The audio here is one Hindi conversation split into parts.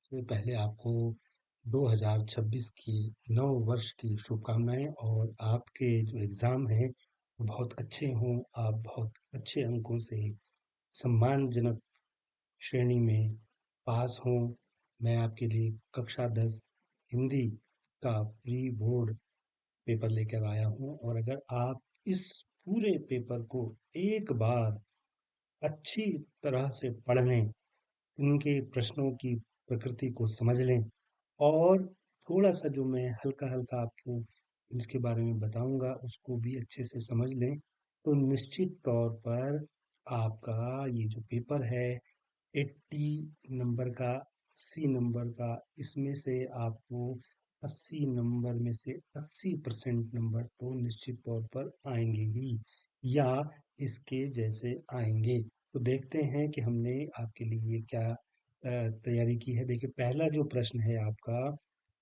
सबसे पहले आपको 2026 की नव वर्ष की शुभकामनाएं और आपके जो एग्ज़ाम हैं वो बहुत अच्छे हों, आप बहुत अच्छे अंकों से सम्मानजनक श्रेणी में पास हों। मैं आपके लिए कक्षा 10 हिंदी का प्री बोर्ड पेपर लेकर आया हूँ और अगर आप इस पूरे पेपर को एक बार अच्छी तरह से पढ़ लें, उनके प्रश्नों की प्रकृति को समझ लें और थोड़ा-सा जो मैं हल्का-हल्का आपको इसके बारे में बताऊँगा, उसको भी अच्छे से समझ लें, तो निश्चित तौर पर आपका ये जो पेपर है 80 नंबर का, 80 नंबर का, इसमें से आपको 80 नंबर में से 80% नंबर तो निश्चित तौर पर आएँगे ही या इसके जैसे आएँगे। तो देखते हैं कि हमने आपके लिए क्या तैयारी की है। देखिए पहला जो प्रश्न है आपका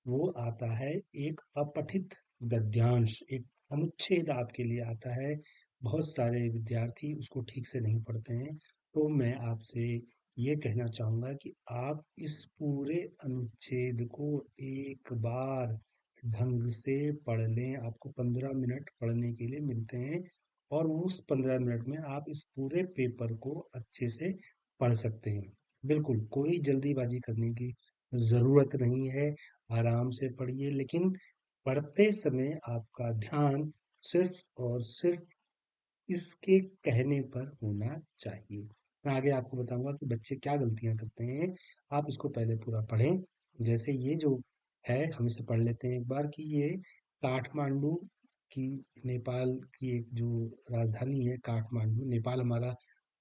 वो आता है एक अपठित गद्यांश, एक अनुच्छेद आपके लिए आता है। बहुत सारे विद्यार्थी उसको ठीक से नहीं पढ़ते हैं, तो मैं आपसे ये कहना चाहूँगा कि आप इस पूरे अनुच्छेद को एक बार ढंग से पढ़ लें। आपको 15 मिनट पढ़ने के लिए मिलते हैं और उस 15 मिनट में आप इस पूरे पेपर को अच्छे से पढ़ सकते हैं। बिल्कुल, कोई जल्दीबाज़ी करने की ज़रूरत नहीं है, आराम से पढ़िए लेकिन पढ़ते समय आपका ध्यान सिर्फ़ और सिर्फ़ इसके कहने पर होना चाहिए। मैं आगे आपको बताऊँगा कि बच्चे क्या गलतियाँ करते हैं, आप इसको पहले पूरा पढ़ें। जैसे ये जो है हम इसे पढ़ लेते हैं एक बार कि ये काठमांडू की नेपाल की एक जो राजधानी है काठमांडू, नेपाल हमारा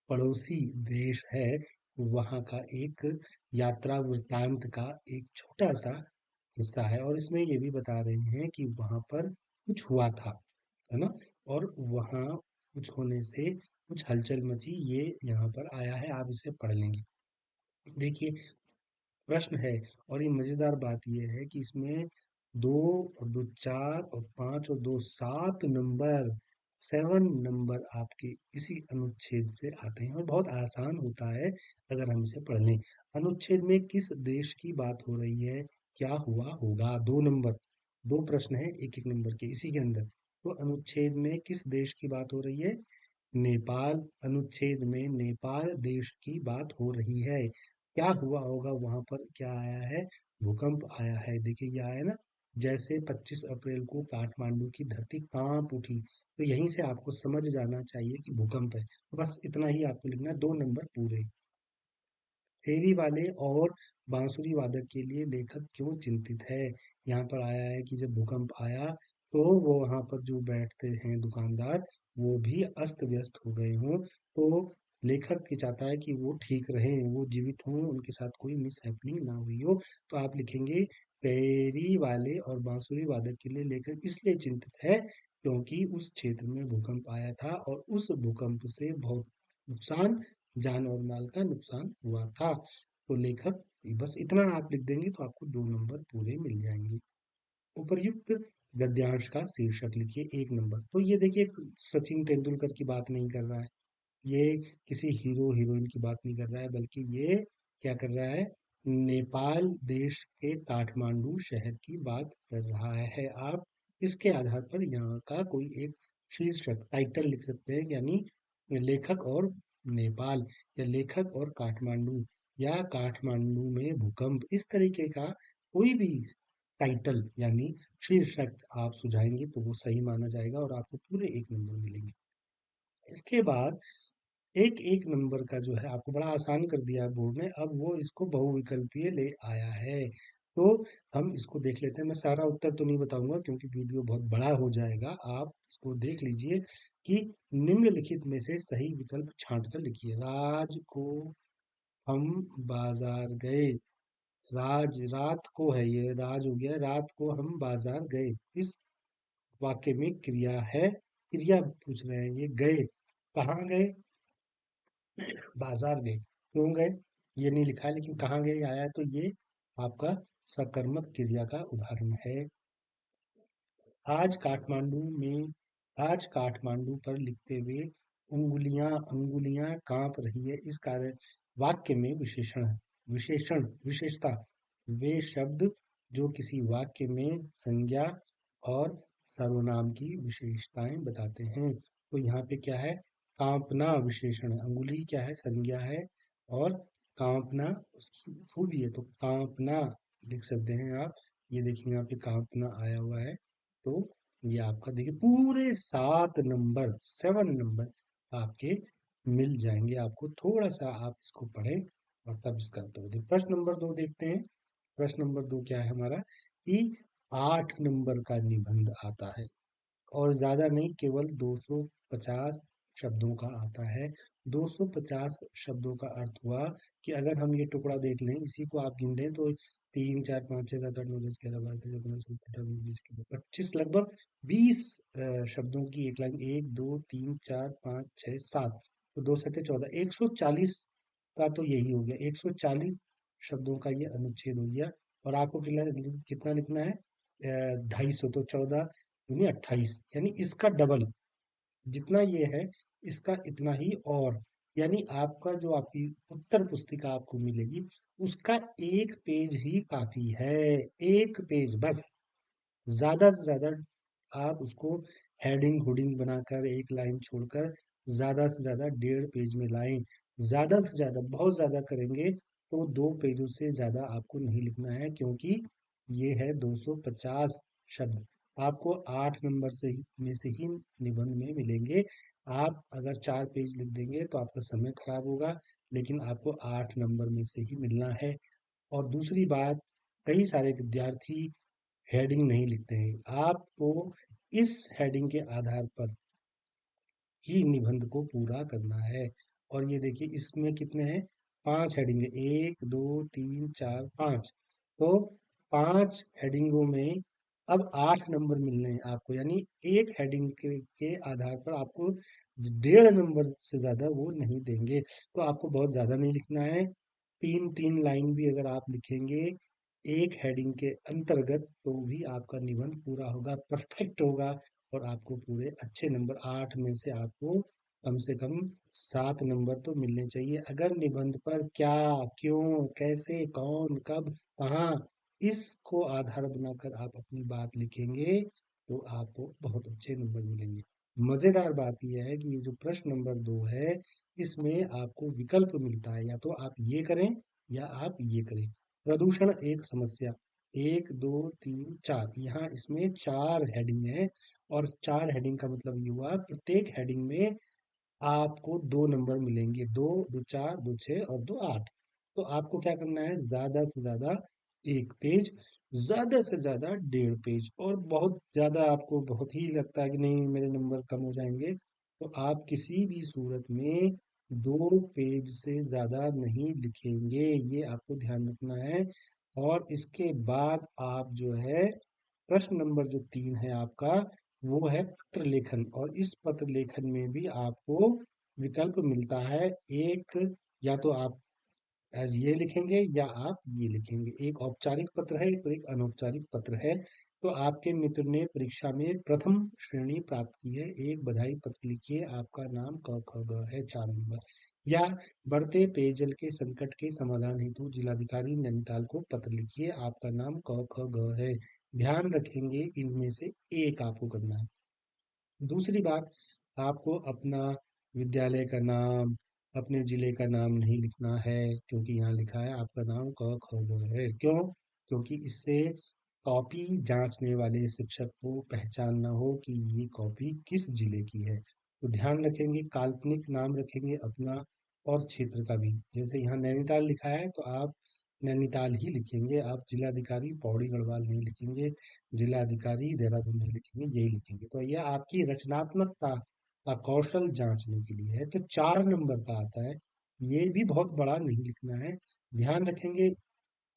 पड़ोसी देश है, वहाँ का एक यात्रा वृत्तांत का एक छोटा-सा हिस्सा है और इसमें ये भी बता रहे हैं कि वहाँ पर कुछ हुआ था, है ना? और वहाँ कुछ होने से कुछ हलचल मची, ये यहाँ पर आया है, आप इसे पढ़ लेंगे। देखिए प्रश्न है और ये मज़ेदार बात ये है कि इसमें 2 और 2 4 और 5 और 2 7 नंबर 7 नंबर आपके इसी अनुच्छेद से आते हैं और बहुत आसान होता है अगर हम इसे पढ़ लें। अनुच्छेद में किस देश की बात हो रही है? क्या हुआ होगा? 2 नंबर, 2 प्रश्न हैं 1-1 नंबर के इसी के अंदर। तो अनुच्छेद में किस देश की बात हो रही है? नेपाल। अनुच्छेद में नेपाल देश की बात हो रही है। क्या हुआ होगा वहां पर? क्या आया है? भूकंप आया है। देखिए ये आया ना, जैसे 25 अप्रैल को काठमांडू की धरती कांप उठी, तो यहीं से आपको समझ जाना चाहिए कि भूकंप है। तो बस इतना ही आपको लिखना है, 2 नंबर पूरे। फेरी वाले और बांसुरी वादक के लिए लेखक क्यों चिंतित है? यहाँ पर आया है कि जब भूकंप आया तो वो वहां पर जो बैठते हैं दुकानदार, वो भी अस्त व्यस्त हो गए हों। तो लेखक ये चाहता है कि वो ठीक रहें, वो जीवित हों, उनके साथ कोई मिस हैपनिंग ना हुई हो। तो आप लिखेंगे फेरी वाले और बांसुरी वादक के लिए लेखक इसलिए चिंतित है क्योंकि उस क्षेत्र में भूकंप आया था और उस भूकंप से बहुत नुकसान, जान और माल का नुकसान हुआ था। तो लेखक, बस इतना आप लिख देंगे तो आपको 2 नंबर पूरे मिल जाएंगे। उपर्युक्त गद्यांश का शीर्षक लिखिए 1 नंबर। तो ये देखिए सचिन तेंदुलकर की बात नहीं कर रहा है, ये किसी हीरो हीरोइन की बात नहीं कर रहा है, बल्कि ये क्या कर रहा है? नेपाल देश के काठमांडू शहर की बात कर रहा है। आप इसके आधार पर यहाँ का कोई एक शीर्षक टाइटल लिख सकते हैं, यानी लेखक और नेपाल या लेखक और काठमांडू या काठमांडू में भूकंप, इस तरीके का कोई भी टाइटल यानी शीर्षक आप सुझाएंगे तो वो सही माना जाएगा और आपको पूरे 1 नंबर मिलेंगे। इसके बाद एक एक नंबर का जो है आपको बड़ा आसान कर दिया है बोर्ड ने, अब वो इसको बहुविकल्पीय ले आया है। तो हम इसको देख लेते हैं। मैं सारा उत्तर तो नहीं बताऊंगा क्योंकि वीडियो बहुत बड़ा हो जाएगा, आप इसको देख लीजिए कि निम्नलिखित में से सही विकल्प छांट कर लिखिए। राज को हम बाजार गए। राज रात को है, ये राज हो गया, रात को हम बाजार गए। इस वाक्य में क्रिया है, क्रिया पूछ रहे हैं, ये गए कहाँ गए? बाजार गए। क्यों गए ये नहीं लिखा है, लेकिन कहाँ गए आया है, तो ये आपका सकर्मक क्रिया का उदाहरण है। आज काठमांडू में, आज काठमांडू पर लिखते हुए उंगलियां अंगुलियां कांप रही है। इस कार्य वाक्य में विशेषण, विशेषण, विशेषता वे शब्द जो किसी वाक्य में संज्ञा और सर्वनाम की विशेषताएं बताते हैं। तो यहाँ पे क्या है, कांपना विशेषण है, अंगुली क्या है, संज्ञा है, और कांपना उसकी खूबी है। तो कांपना लिख सकते हैं आप। ये देखिए यहाँ पे कांपना आया हुआ है। तो ये आपका देखिए पूरे 7 नंबर, 7 नंबर आपके मिल जाएंगे। आपको थोड़ा सा आप इसको पढ़ें और तब इसका उत्तर दें। प्रश्न नंबर 2 देखते हैं। प्रश्न नंबर 2 क्या है हमारा, कि 8 नंबर का निबंध आता है और ज्यादा नहीं, केवल 250 शब्दों का आता है। 250 शब्दों का अर्थ हुआ कि अगर हम ये टुकड़ा देख लें, इसी को आप गिन लें, तो 3 4 5 6 7 8 9 10 11 12 13 14 15 16 17 18 19 20 21 25 लगभग 20 शब्दों की एक लाइन, 1 2 3 4 5 6 7, तो 2 7 14, 140 का तो यही हो गया। 140 शब्दों का ये अनुच्छेद हो गया। और आपको कितना लिखना है, 250, तो 14 दूनी 28, यानी इसका डबल जितना ये है, इसका इतना ही और, यानी आपका जो आपकी उत्तर पुस्तिका आपको मिलेगी, उसका एक पेज ही काफी है। एक पेज बस। ज्यादा से ज्यादा आप उसको हेडिंग हुडिंग बनाकर एक लाइन छोड़कर ज्यादा से ज्यादा 1.5 पेज में लाएं। ज्यादा से ज्यादा, बहुत ज्यादा करेंगे तो 2 पेजों से ज्यादा आपको नहीं लिखना है, क्योंकि ये है 250 शब्द। आपको 8 नंबर में से ही निबंध में मिलेंगे। आप अगर 4 पेज लिख देंगे तो आपका समय खराब होगा, लेकिन आपको 8 नंबर में से ही मिलना है। और दूसरी बात, कई सारे विद्यार्थी हेडिंग नहीं लिखते हैं। आपको इस हेडिंग के आधार पर ही निबंध को पूरा करना है। और ये देखिए इसमें कितने हैं, 5 हेडिंग है, 1 2 3 4 5। तो 5 हेडिंगों में अब 8 नंबर मिलने हैं आपको, यानी एक हेडिंग के आधार पर आपको 1.5 नंबर से ज्यादा वो नहीं देंगे। तो आपको बहुत ज्यादा नहीं लिखना है। 3 3 लाइन भी अगर आप लिखेंगे एक हेडिंग के अंतर्गत, तो भी आपका निबंध पूरा होगा, परफेक्ट होगा। और आपको पूरे अच्छे नंबर, 8 में से आपको कम से कम 7 नंबर तो मिलने चाहिए। अगर निबंध पर क्या, क्यों, कैसे, कौन, कब, कहाँ, इसको आधार बनाकर आप अपनी बात लिखेंगे, तो आपको बहुत अच्छे नंबर मिलेंगे। मजेदार बात यह है कि ये जो प्रश्न नंबर 2 है, इसमें आपको विकल्प मिलता है, या तो आप ये करें या आप ये करें। प्रदूषण एक समस्या, 1 2 3 4, यहाँ इसमें 4 हेडिंग है। और 4 हेडिंग का मतलब ये हुआ, प्रत्येक हेडिंग में आपको 2 नंबर मिलेंगे, 2 2 4 2 6 और 2 8। तो आपको क्या करना है, ज्यादा से ज्यादा 1 पेज, ज्यादा से ज्यादा 1.5 पेज। और बहुत ज्यादा आपको बहुत ही लगता है कि नहीं मेरे नंबर कम हो जाएंगे, तो आप किसी भी सूरत में 2 पेज से ज्यादा नहीं लिखेंगे, ये आपको ध्यान रखना है। और इसके बाद आप जो है, प्रश्न नंबर जो 3 है आपका, वो है पत्र लेखन। और इस पत्र लेखन में भी आपको विकल्प मिलता है एक, या तो आप एज ये लिखेंगे या आप ये लिखेंगे। एक औपचारिक पत्र है तो एक अनौपचारिक पत्र है। तो आपके मित्र ने परीक्षा में प्रथम श्रेणी प्राप्त की है, एक बधाई पत्र लिखिए, आपका नाम क ख ग है, 4 नंबर। या बढ़ते पेयजल के संकट के समाधान हेतु जिलाधिकारी नैनीताल को पत्र लिखिए, आपका नाम क ख ग है। ध्यान रखेंगे इनमें से एक आपको करना है। दूसरी बात, आपको अपना विद्यालय का नाम, अपने जिले का नाम नहीं लिखना है, क्योंकि यहाँ लिखा है आपका नाम क ख ग है। क्यों? क्योंकि इससे कॉपी जांचने वाले शिक्षक को पहचान ना हो कि ये कॉपी किस जिले की है। तो ध्यान रखेंगे, काल्पनिक नाम रखेंगे अपना और क्षेत्र का भी। जैसे यहाँ नैनीताल लिखा है तो आप नैनीताल ही लिखेंगे, आप जिलाधिकारी पौड़ी गढ़वाल नहीं लिखेंगे, जिलाधिकारी देहरादून नहीं लिखेंगे, यही लिखेंगे। तो यह आपकी रचनात्मकता का कौशल जांचने के लिए है। तो 4 नंबर का आता है, ये भी बहुत बड़ा नहीं लिखना है। ध्यान रखेंगे,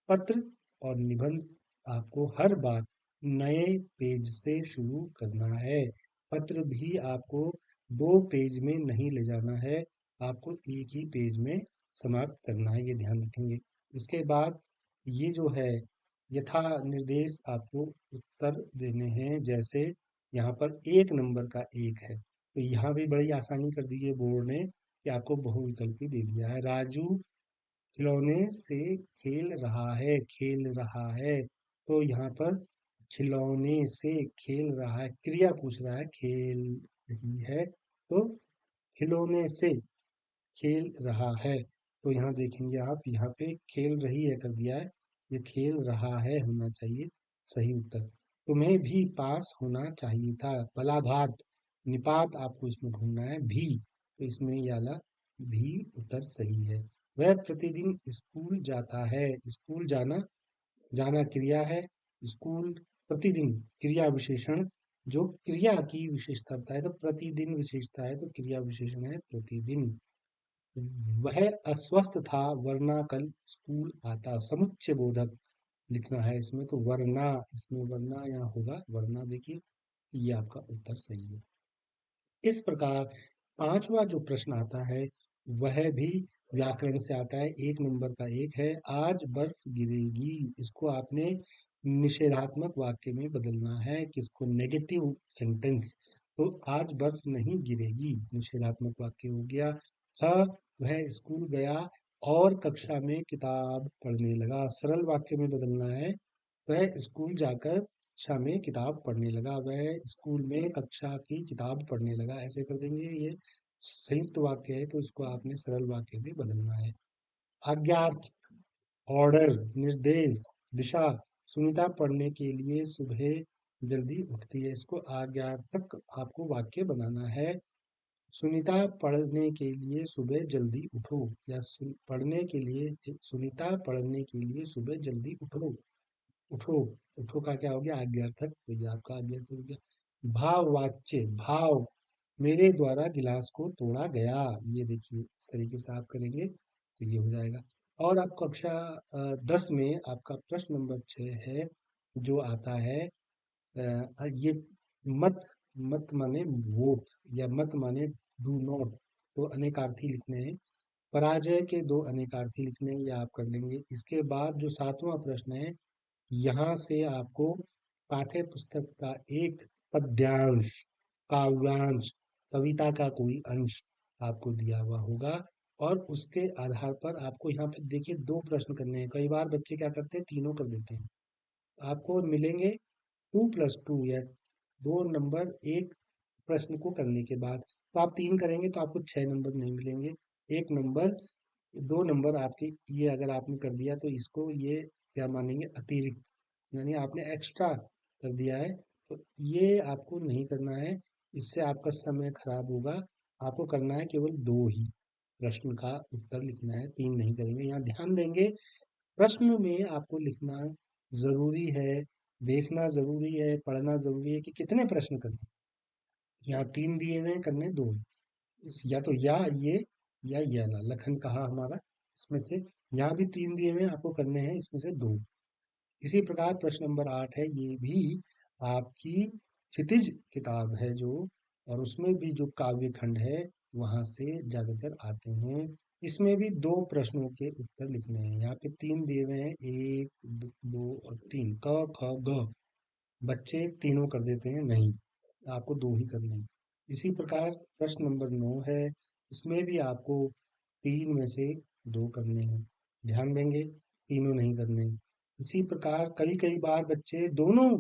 पत्र और निबंध आपको हर बार नए पेज से शुरू करना है। पत्र भी आपको 2 पेज में नहीं ले जाना है, आपको एक ही पेज में समाप्त करना है, ये ध्यान रखेंगे। उसके बाद ये जो है, यथा निर्देश आपको उत्तर देने हैं। जैसे यहाँ पर 1 नंबर का 1 है, तो यहाँ भी बड़ी आसानी कर दी है बोर्ड ने कि आपको बहुविकल्पी दे दिया है। राजू खिलौने से खेल रहा है, खेल रहा है। तो यहाँ पर खिलौने से खेल रहा है, क्रिया पूछ रहा है, खेल रही है, तो खिलौने से खेल रहा है। तो यहाँ देखेंगे आप, यहाँ पे खेल रही है कर दिया है, ये खेल रहा है होना चाहिए सही उत्तर। तुम्हें भी पास होना चाहिए था। बलाघात, निपात आपको इसमें ढूंढना है, भी, तो इसमें ये वाला भी उत्तर सही है। वह प्रतिदिन स्कूल जाता है, स्कूल जाना, जाना क्रिया है, स्कूल प्रतिदिन क्रिया विशेषण, जो क्रिया की विशेषता बताए तो प्रतिदिन विशेषता है, तो क्रिया विशेषण है प्रतिदिन। वह अस्वस्थ था वरना कल स्कूल आता। समुच्चय बोधक लिखना है इसमें, तो वरना, इसमें वरना यहाँ होगा वरना, देखिए ये आपका उत्तर सही है। इस प्रकार पांचवा जो प्रश्न आता है वह भी व्याकरण से आता है, एक नंबर का एक है, आज बर्फ गिरेगी। इसको आपने निषेधात्मक वाक्य में बदलना है, किसको, नेगेटिव सेंटेंस। तो आज बर्फ नहीं गिरेगी, निषेधात्मक वाक्य हो गया। वह स्कूल गया और कक्षा में किताब पढ़ने लगा, सरल वाक्य में बदलना है। वह स्कूल जाकर कक्षा में किताब पढ़ने लगा, वह स्कूल में कक्षा की किताब पढ़ने लगा, ऐसे कर देंगे। ये संयुक्त वाक्य है तो इसको आपने सरल वाक्य में बदलना है। आज्ञार्थ, ऑर्डर, निर्देश, दिशा। सुनीता पढ़ने के लिए सुबह जल्दी उठती है, इसको आज्ञार्थक आपको वाक्य बनाना है। सुनीता पढ़ने के लिए सुबह जल्दी उठो, या पढ़ने के लिए, सुनीता पढ़ने के लिए सुबह जल्दी उठो, उठो, उठो का क्या हो गया, आज्ञार्थक, तो ये आपका आज्ञार्थक हो गया। भाववाच्य, भाव, मेरे द्वारा गिलास को तोड़ा गया, ये देखिए इस तरीके से आप करेंगे तो ये हो जाएगा। और आप कक्षा 10 में आपका प्रश्न नंबर 6 है, जो आता है ये मत, मत माने वोट, या मत माने डू नॉट, तो अनेकार्थी लिखने हैं। पराजय के दो अनेकार्थी लिखने हैं, ये आप कर लेंगे। इसके बाद जो सातवां प्रश्न है, यहाँ से आपको पाठ्य पुस्तक का एक पद्यांश, काव्यांश, कविता का कोई अंश आपको दिया हुआ होगा, और उसके आधार पर आपको यहाँ पे देखिए दो प्रश्न करने हैं। कई बार बच्चे क्या करते हैं, तीनों कर देते हैं। आपको मिलेंगे 2+2, या 2 नंबर एक प्रश्न को करने के बाद। तो आप 3 करेंगे तो आपको 6 नंबर नहीं मिलेंगे, 1 नंबर, 2 नंबर आपके, ये अगर आपने कर दिया तो इसको ये क्या मानेंगे, अतिरिक्त, यानी आपने एक्स्ट्रा कर दिया है, तो ये आपको नहीं करना है, इससे आपका समय खराब होगा। आपको करना है केवल 2 ही प्रश्न का उत्तर लिखना है, 3 नहीं करेंगे। यहाँ ध्यान देंगे, प्रश्न में आपको लिखना जरूरी है, देखना जरूरी है, पढ़ना जरूरी है कि कितने प्रश्न करने। यहाँ 3 दिए हुए हैं, करने 2, या तो या ये, या ये वाला लखन कहा हमारा, इसमें से। यहाँ भी 3 दिए हुए हैं, आपको करने हैं इसमें से 2। इसी प्रकार प्रश्न नंबर 8 है, ये भी आपकी क्षितिज किताब है जो, और उसमें भी जो काव्य खंड है वहां से ज्यादातर आते हैं। इसमें भी 2 प्रश्नों के उत्तर लिखने हैं। यहाँ पे 3 दिए हुए हैं, 1, 2 और 3, क ख ग। बच्चे तीनों कर देते हैं, नहीं, आपको 2 ही करने हैं। इसी प्रकार प्रश्न नंबर 9 है, इसमें भी आपको 3 में से 2 करने हैं। ध्यान देंगे, तीनों नहीं करने। इसी प्रकार कई कई बार बच्चे दोनों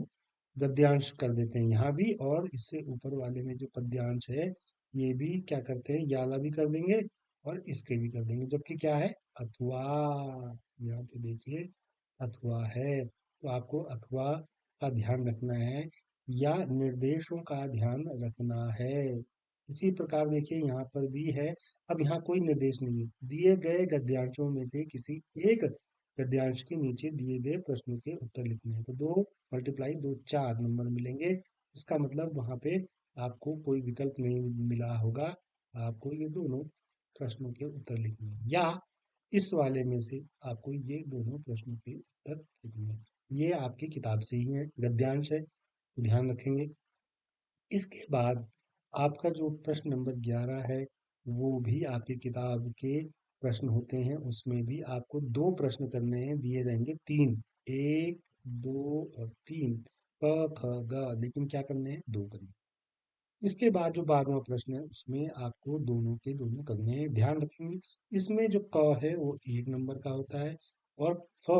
गद्यांश कर देते हैं, यहाँ भी और इससे ऊपर वाले में जो पद्यांश है, ये भी क्या करते हैं, याला भी कर देंगे और इसके भी कर देंगे, जबकि क्या है, अथवा, यहाँ पे देखिए अथवा है, तो आपको अथवा का ध्यान रखना है, या निर्देशों का ध्यान रखना है। इसी प्रकार देखिए यहाँ पर भी है। अब यहाँ कोई निर्देश नहीं है, दिए गए गद्यांशों में से किसी एक गद्यांश के नीचे दिए गए प्रश्नों के उत्तर लिखने हैं, तो 2 × 2 4 नंबर मिलेंगे। इसका मतलब वहां पे आपको कोई विकल्प नहीं मिला होगा, आपको ये दोनों प्रश्नों के उत्तर लिखने हैं, या इस वाले में से आपको ये दोनों प्रश्नों के उत्तर लिखने हैं। ये आपकी किताब से ही है, गद्यांश है, ध्यान रखेंगे। इसके बाद आपका जो प्रश्न नंबर 11 है, वो भी आपकी किताब के प्रश्न होते हैं, उसमें भी आपको 2 प्रश्न करने हैं, दिए रहेंगे 3, 1, 2 और 3, क ख ग, लेकिन क्या करने हैं, 2 करने हैं। इसके बाद जो 12वां प्रश्न है उसमें आपको दोनों के दोनों करने हैं। ध्यान रखेंगे इसमें जो क है वो 1 नंबर का होता है और फ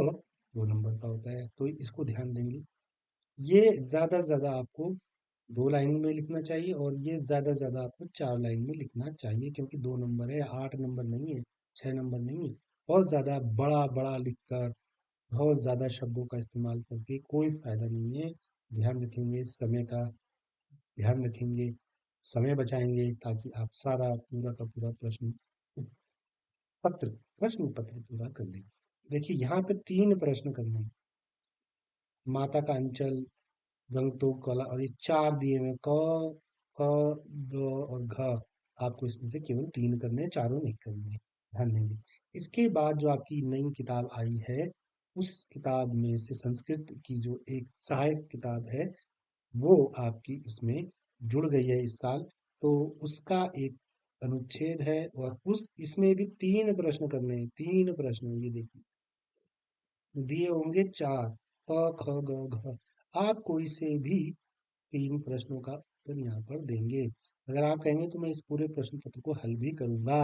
2 नंबर का होता है, तो इसको ध्यान देंगे। ये ज़्यादा से ज़्यादा आपको 2 लाइन में लिखना चाहिए और ये ज़्यादा से ज़्यादा आपको 4 लाइन में लिखना चाहिए, क्योंकि 2 नंबर है, 8 नंबर नहीं है, 6 नंबर नहीं है। बहुत ज़्यादा बड़ा-बड़ा लिखकर, बहुत ज़्यादा शब्दों का इस्तेमाल करके कोई फ़ायदा नहीं है। ध्यान रखेंगे समय का, ध्यान रखेंगे, समय बचाएँगे ताकि आप सारा पूरा का पूरा पत्र प्रश्न पत्र पूरा कर लें। देखिए यहाँ पे 3 प्रश्न करने हैं। माता का अंचल, गंगटोक कला और ये 4 दिए हुए हैं, क, ख, ग और घ। आपको इसमें से केवल 3 करने हैं, चारों नहीं करने हैं। ध्यान देंगे। इसके बाद जो आपकी नई किताब आई है, उस किताब में से संस्कृत की जो एक सहायक किताब है, वो आपकी इसमें जुड़ गई है इस साल। तो उसका एक अनुच्छेद है और उस इसमें भी 3 प्रश्न करने हैं, 3 प्रश्न ये देखिए। दिए होंगे 4, क, ख, ग, घ। आप कोई से भी 3 प्रश्नों का उत्तर यहाँ पर देंगे। अगर आप कहेंगे तो मैं इस पूरे प्रश्न पत्र को हल भी करूंगा,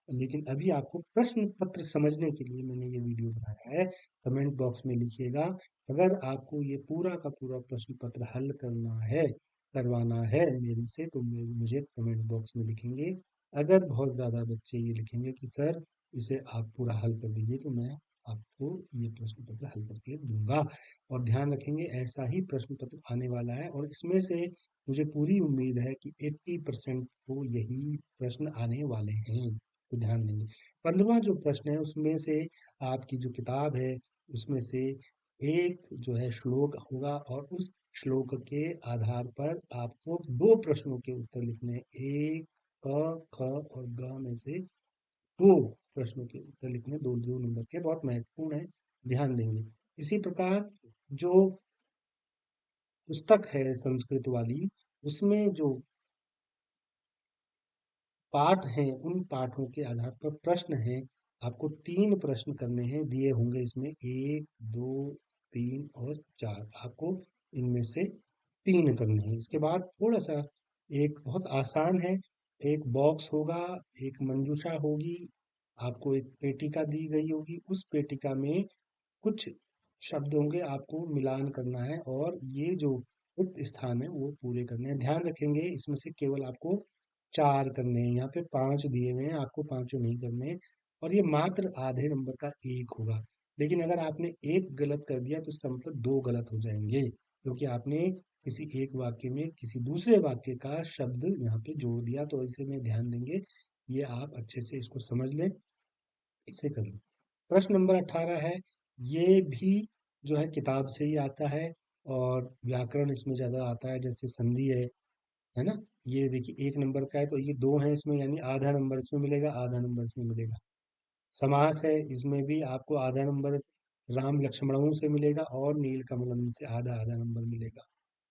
लेकिन अभी आपको प्रश्न पत्र समझने के लिए मैंने ये वीडियो बनाया है। कमेंट बॉक्स में लिखिएगा, अगर आपको ये पूरा का पूरा प्रश्न पत्र हल करना है, करवाना है मेरे से, तो मुझे कमेंट बॉक्स में लिखेंगे। अगर बहुत ज़्यादा बच्चे ये लिखेंगे कि सर इसे आप पूरा हल कर दीजिए, तो मैं आपको ये प्रश्न पत्र हल करके दूंगा। और ध्यान रखेंगे ऐसा ही प्रश्न पत्र आने वाला है और इसमें से मुझे पूरी उम्मीद है कि 80% को यही प्रश्न आने वाले हैं, तो ध्यान देंगे। 15वां जो प्रश्न है उसमें से आपकी जो किताब है उसमें से एक जो है श्लोक होगा और उस श्लोक के आधार पर आपको 2 प्रश्नों के उत्तर लिखने हैं। एक क, ख और ग में से 2 प्रश्नों के उत्तर लिखने, 2-2 नंबर के, बहुत महत्वपूर्ण है, ध्यान देंगे। इसी प्रकार जो पुस्तक है संस्कृत वाली, उसमें जो पाठ हैं उन पाठों के आधार पर प्रश्न हैं। आपको 3 प्रश्न करने हैं, दिए होंगे इसमें 1, 2, 3 और 4। आपको इनमें से 3 करने हैं। इसके बाद थोड़ा सा एक बहुत आसान है, एक बॉक्स होगा, एक मंजूषा होगी, आपको एक पेटिका दी गई होगी, उस पेटिका में कुछ शब्द होंगे, आपको मिलान करना है और ये जो रिक्त स्थान है वो पूरे करने हैं। ध्यान रखेंगे इसमें से केवल आपको 4 करने हैं, यहाँ पे 5 दिए हुए हैं, आपको पांचों नहीं करने हैं और ये मात्र आधे नंबर का एक होगा। लेकिन अगर आपने एक गलत कर दिया तो इसका मतलब 2 गलत हो जाएंगे, क्योंकि आपने किसी एक वाक्य में किसी दूसरे वाक्य का शब्द यहाँ पे जोड़ दिया। तो इसे में ध्यान देंगे, ये आप अच्छे से इसको समझ लें, इसे कर लें। प्रश्न नंबर 18 है, ये भी जो है किताब से ही आता है और व्याकरण इसमें ज़्यादा आता है, जैसे संधि है ना? ये देखिए 1 नंबर का है तो ये 2 है इसमें, यानी आधा नंबर इसमें मिलेगा, आधा नंबर इसमें मिलेगा। समास है, इसमें भी आपको आधा नंबर राम लक्ष्मणों से मिलेगा और नील कमलम से आधा आधा नंबर मिलेगा।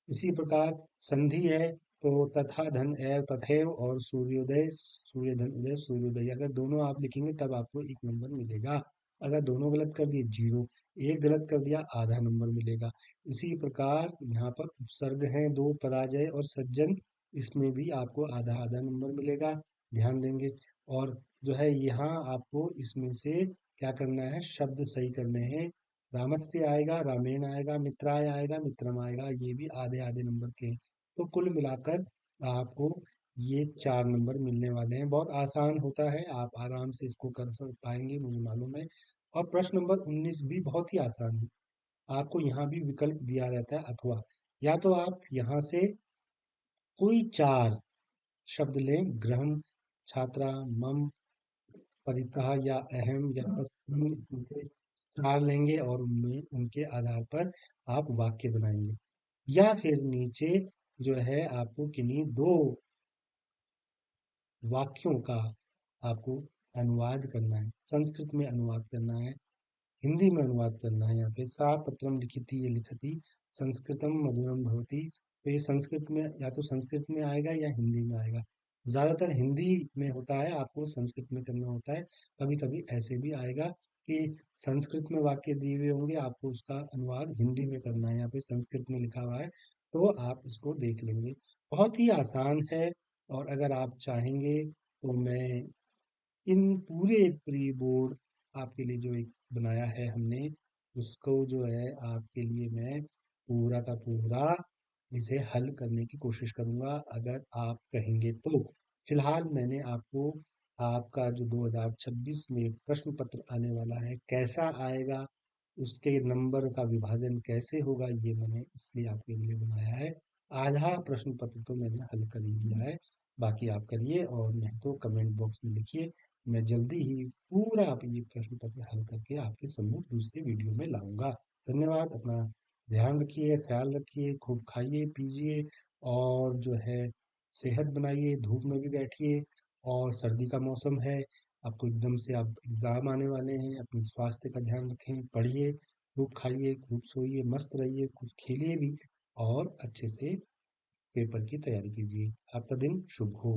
इसी प्रकार संधि है तो तथा धन एव तथैव और सूर्योदय सूर्य धन उदय सूर्योदय, अगर दोनों आप लिखेंगे तब आपको 1 नंबर मिलेगा। अगर दोनों गलत कर दिए 0, एक गलत कर दिया आधा नंबर मिलेगा। इसी प्रकार यहाँ पर उपसर्ग हैं 2, पराजय और सज्जन, इसमें भी आपको आधा आधा नंबर मिलेगा, ध्यान देंगे। और जो है यहाँ आपको इसमें से क्या करना है, शब्द सही करने हैं। रामस्य आएगा, रामेण आएगा, मित्राय आएगा, मित्रम आएगा, ये भी आधे आधे नंबर के हैं। तो कुल मिलाकर आपको ये 4 नंबर मिलने वाले हैं। बहुत आसान होता है, आप आराम से इसको पाएंगे, मुझे मालूम है। और प्रश्न नंबर 19 भी बहुत ही आसान है। आपको यहाँ भी विकल्प दिया रहता है अथवा, या तो आप यहाँ से कोई 4 शब्द लें, गृहम, छात्रा, मम, परितः या अहम या तस्मिन्, इसमें से 4 लेंगे और उनमें उनके आधार पर आप वाक्य बनाएंगे। या फिर नीचे जो है आपको किन्हीं 2 वाक्यों का आपको अनुवाद करना है, संस्कृत में अनुवाद करना है, हिंदी में अनुवाद करना है। यहाँ पे सा पत्रम लिखिति ये लिखति संस्कृतम मधुरम भवति, तो ये संस्कृत में, या तो संस्कृत में आएगा या हिंदी में आएगा। ज्यादातर हिंदी में होता है, आपको संस्कृत में करना होता है। कभी कभी ऐसे भी आएगा कि संस्कृत में वाक्य दिए हुए होंगे, आपको उसका अनुवाद हिंदी में करना है। यहाँ पे संस्कृत में लिखा हुआ है तो आप इसको देख लेंगे। बहुत ही आसान है और अगर आप चाहेंगे तो मैं इन पूरे प्री बोर्ड आपके लिए जो एक बनाया है हमने, उसको जो है आपके लिए मैं पूरा का पूरा इसे हल करने की कोशिश करूंगा अगर आप कहेंगे तो। फिलहाल मैंने आपको आपका जो 2026 में प्रश्न पत्र आने वाला है कैसा आएगा, उसके नंबर का विभाजन कैसे होगा, ये मैंने इसलिए आपके लिए बनाया है। आधा प्रश्न पत्र तो मैंने हल कर ही दिया है, बाकी आप करिए और नहीं तो कमेंट बॉक्स में लिखिए। मैं जल्दी ही पूरा आप ये प्रश्न पत्र हल करके आपके सम्मुख दूसरे वीडियो में लाऊंगा। धन्यवाद। अपना ध्यान रखिए, ख्याल रखिए, खूब खाइए पीजिए और जो है सेहत बनाइए, धूप में भी बैठिए और सर्दी का मौसम है, आपको एकदम से आप एग्जाम आने वाले हैं, अपने स्वास्थ्य का ध्यान रखें, पढ़िए, खूब खाइए, खूब सोइए, मस्त रहिए, कुछ खेलिए भी और अच्छे से पेपर की तैयारी कीजिए। आपका दिन शुभ हो।